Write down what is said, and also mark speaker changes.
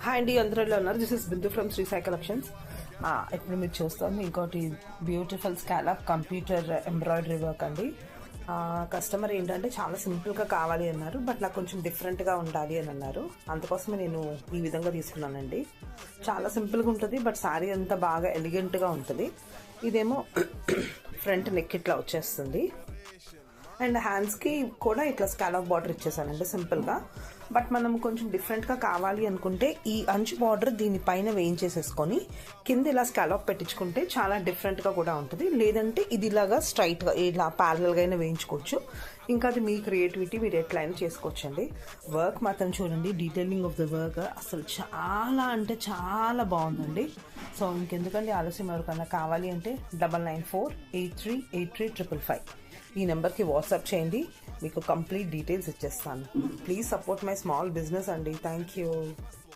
Speaker 1: Hi అండి, అందరూ ఎలా ఉన్నారు? This is Bindu from Sri Sai collections. ఇప్పుడు మీరు చూస్తాను ఇంకోటి beautiful scallop computer embroidery work అండి. కస్టమర్ ఏంటంటే చాలా సింపుల్గా కావాలి అన్నారు, బట్ నాకు కొంచెం డిఫరెంట్గా ఉండాలి అని అన్నారు. అందుకోసమే నేను ఈ విధంగా తీసుకున్నానండి. చాలా సింపుల్గా ఉంటుంది, బట్ శారీ అంతా బాగా ఎలిగెంట్గా ఉంటుంది. ఇదేమో ఫ్రంట్ నెక్ ఇట్లా వచ్చేస్తుంది, అండ్ హ్యాండ్స్కి కూడా ఇట్లా స్కాలప్ బార్డర్ ఇచ్చేసానండి సింపుల్గా. బట్ మనం కొంచెం డిఫరెంట్గా కావాలి అనుకుంటే ఈ అంచు బార్డర్ దీనిపైన వేయించేసేసుకొని కింద ఇలా స్కాలప్ పెట్టించుకుంటే చాలా డిఫరెంట్గా కూడా ఉంటుంది. లేదంటే ఇది ఇలాగా స్ట్రైట్గా ఇలా ప్యారలల్గా అయినా వేయించుకోవచ్చు. ఇంకా అది మీ క్రియేటివిటీ, మీరు ఎట్లయినా చేసుకోవచ్చండి. వర్క్ మాత్రం చూడండి, డీటెయిలింగ్ ఆఫ్ ద వర్క్ అసలు చాలా అంటే చాలా బాగుందండి. సో ఇంకెందుకండి ఆలస్యం, ఎవరికన్నా కావాలి అంటే 9948383855 ఈ నెంబర్కి వాట్సాప్ చేయండి, మీకు కంప్లీట్ డీటెయిల్స్ ఇచ్చేస్తాను. Please support my small business అండి. Thank you.